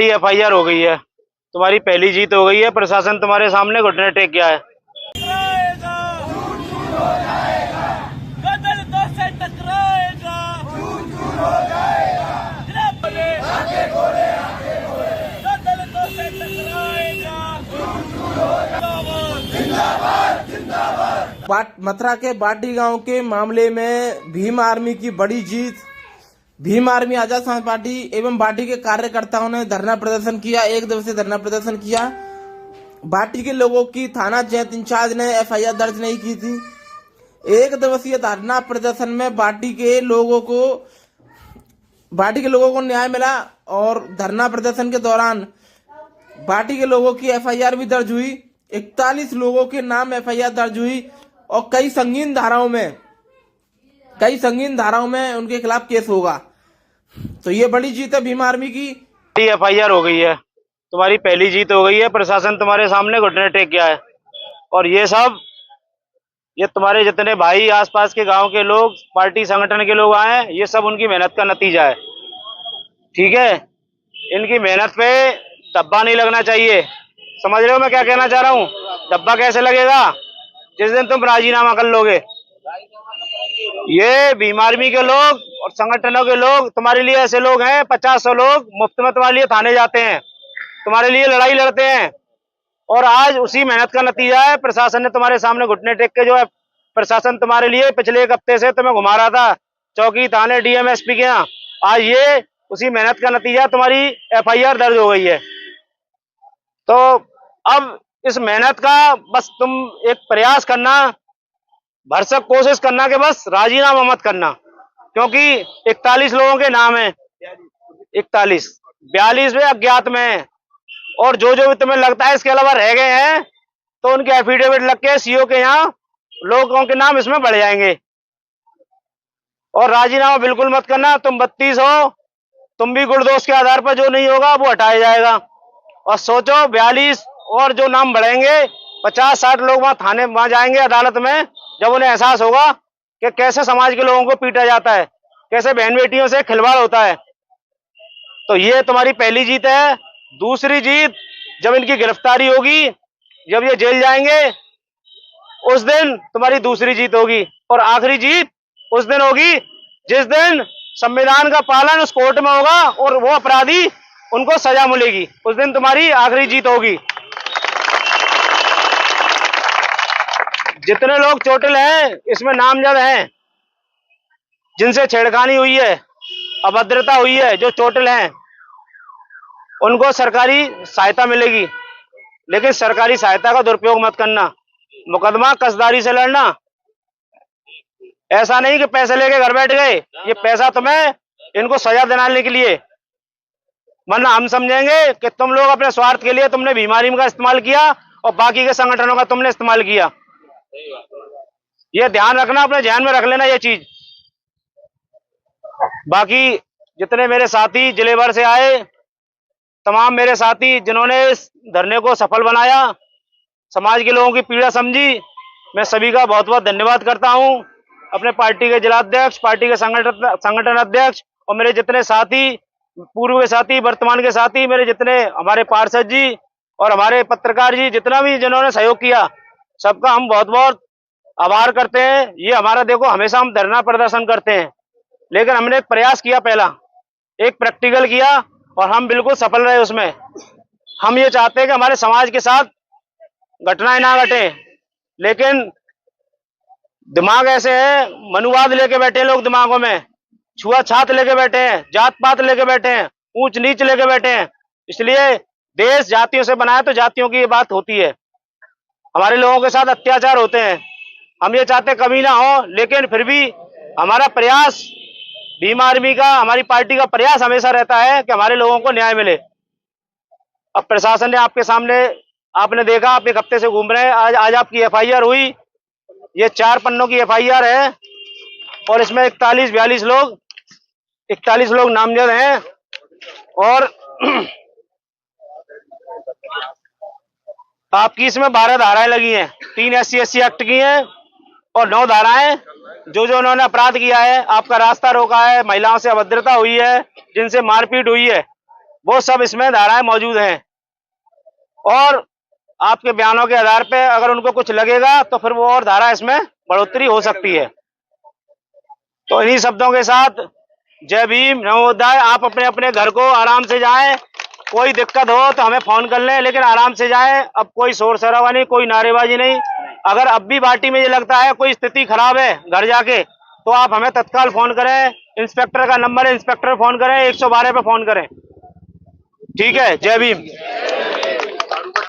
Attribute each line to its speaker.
Speaker 1: FIR हो गई है, तुम्हारी पहली जीत हो गई है। प्रशासन तुम्हारे सामने घुटने टेक गया है।
Speaker 2: मथुरा के बाटी गांव के मामले में भीम आर्मी की बड़ी जीत। भीम आर्मी आजाद समाज पार्टी एवं बाटी के कार्यकर्ताओं ने धरना प्रदर्शन किया, 1 दिवसीय धरना प्रदर्शन किया। बाटी के लोगों की थाना जैत इंचार्ज ने FIR दर्ज नहीं की थी। 1 दिवसीय धरना प्रदर्शन में बाटी के लोगों को न्याय मिला और धरना प्रदर्शन के दौरान बाटी के लोगों की FIR भी दर्ज हुई। 41 लोगों के नाम FIR दर्ज हुई और कई संगीन धाराओं में उनके खिलाफ केस होगा। तो ये बड़ी जीत है भीम आर्मी की।
Speaker 1: FIR हो गई है, तुम्हारी पहली जीत हो गई है। प्रशासन तुम्हारे सामने घुटने टेक गया है। और ये तुम्हारे जितने भाई आसपास के गांव के लोग, पार्टी संगठन के लोग आए, ये सब उनकी मेहनत का नतीजा है। ठीक है, इनकी मेहनत पे धब्बा नहीं लगना चाहिए। समझ रहे हो मैं क्या कहना चाह रहा हूँ? धब्बा कैसे लगेगा? जिस दिन तुम राजीनामा कर लोगे। ये भीम आर्मी के लोग और संगठनों के लोग तुम्हारे लिए ऐसे लोग हैं, 50-100 लोग मुफ्त में तुम्हारे लिए थाने जाते हैं, तुम्हारे लिए लड़ाई लड़ते हैं। और आज उसी मेहनत का नतीजा है। प्रशासन ने तुम्हारे सामने घुटने टेक के, जो है प्रशासन तुम्हारे लिए पिछले 1 हफ्ते से तुम्हें घुमा रहा था चौकी, थाने, DM, SP के यहाँ, आज ये उसी मेहनत का नतीजा, तुम्हारी FIR दर्ज हो गई है। तो अब इस मेहनत का बस तुम एक प्रयास करना, भरसक कोशिश करना कि बस राजीनामा मत करना, क्योंकि 41 लोगों के नाम हैं, 42 में अज्ञात में हैं। और जो भी तुम्हें लगता है इसके अलावा रह गए हैं, तो उनके एफिडेविट लग के CO के यहाँ लोगों के नाम इसमें बढ़ जाएंगे। और राजीनामा बिल्कुल मत करना। तुम 32 हो, तुम भी गुणदोष के आधार पर जो नहीं होगा वो हटाया जाएगा। और सोचो 42 और जो नाम बढ़ेंगे, 50-60 लोग वहां जाएंगे अदालत में, जब उन्हें एहसास होगा कि कैसे समाज के लोगों को पीटा जाता है, कैसे बहन बेटियों से खिलवाड़ होता है। तो ये तुम्हारी पहली जीत है। दूसरी जीत जब इनकी गिरफ्तारी होगी, जब ये जेल जाएंगे, उस दिन तुम्हारी दूसरी जीत होगी। और आखिरी जीत उस दिन होगी जिस दिन संविधान का पालन उस कोर्ट में होगा और वो अपराधी, उनको सजा मिलेगी। उस दिन तुम्हारी आखिरी जीत होगी। जितने लोग चोटिल हैं, इसमें नामजद हैं, जिनसे छेड़खानी हुई है, अभद्रता हुई है, जो चोटिल हैं, उनको सरकारी सहायता मिलेगी। लेकिन सरकारी सहायता का दुरुपयोग मत करना। मुकदमा कसदारी से लड़ना। ऐसा नहीं कि पैसे लेके घर बैठ गए, ये पैसा तुम्हें इनको सजा दिलाने के लिए, वरना हम समझेंगे कि तुम लोग अपने स्वार्थ के लिए तुमने भीम आर्मी का इस्तेमाल किया और बाकी के संगठनों का तुमने इस्तेमाल किया। ये ध्यान रखना, अपने ध्यान में रख लेना ये चीज। बाकी जितने मेरे साथी जिले भर से आए, तमाम मेरे साथी जिन्होंने इस धरने को सफल बनाया, समाज के लोगों की पीड़ा समझी, मैं सभी का बहुत बहुत धन्यवाद करता हूं। अपने पार्टी के जिलाध्यक्ष, पार्टी के संगठन अध्यक्ष और मेरे जितने साथी, पूर्व के साथी, वर्तमान के साथी, मेरे जितने हमारे पार्षद जी और हमारे पत्रकार जी, जितना भी जिन्होंने सहयोग किया, सबका हम बहुत बहुत आभार करते हैं। ये हमारा, देखो, हमेशा हम धरना प्रदर्शन करते हैं, लेकिन हमने एक प्रयास किया, पहला एक प्रैक्टिकल किया और हम बिल्कुल सफल रहे उसमें। हम ये चाहते हैं कि हमारे समाज के साथ घटनाएं ना घटे, लेकिन दिमाग ऐसे है, मनुवाद लेके बैठे हैं लोग, दिमागों में छुआछात लेके बैठे हैं, जात पात लेके बैठे हैं, ऊंच नीच लेके बैठे हैं। इसलिए देश जातियों से बना है, तो जातियों की ये बात होती है, हमारे लोगों के साथ अत्याचार होते हैं। हम ये चाहते कभी ना हो, लेकिन फिर भी हमारा प्रयास, भीम आर्मी का, हमारी पार्टी का प्रयास हमेशा रहता है कि हमारे लोगों को न्याय मिले। अब प्रशासन ने आपके सामने, आपने देखा, आप 1 हफ्ते से घूम रहे हैं, आज आपकी FIR हुई। ये 4 पन्नों की FIR है और इसमें 41-42 लोग नामजद हैं। और आपकी इसमें 12 धाराएं लगी हैं, 3 SC/SC एक्ट की हैं और 9 धाराएं जो उन्होंने अपराध किया है। आपका रास्ता रोका है, महिलाओं से अभद्रता हुई है, जिनसे मारपीट हुई है, वो सब इसमें धाराएं मौजूद हैं। और आपके बयानों के आधार पे अगर उनको कुछ लगेगा तो फिर वो और धारा इसमें बढ़ोतरी हो सकती है। तो इन्हीं शब्दों के साथ जय भीम, नमोदय। आप अपने अपने घर को आराम से जाएं। कोई दिक्कत हो तो हमें फोन कर लें, लेकिन आराम से जाएं। अब कोई शोर शराबा नहीं, कोई नारेबाजी नहीं। अगर अब भी पार्टी में ये लगता है कोई स्थिति खराब है घर जाके, तो आप हमें तत्काल फोन करें। इंस्पेक्टर का नंबर है, इंस्पेक्टर फोन करें, 112 पे फोन करें। ठीक है, जय भीम।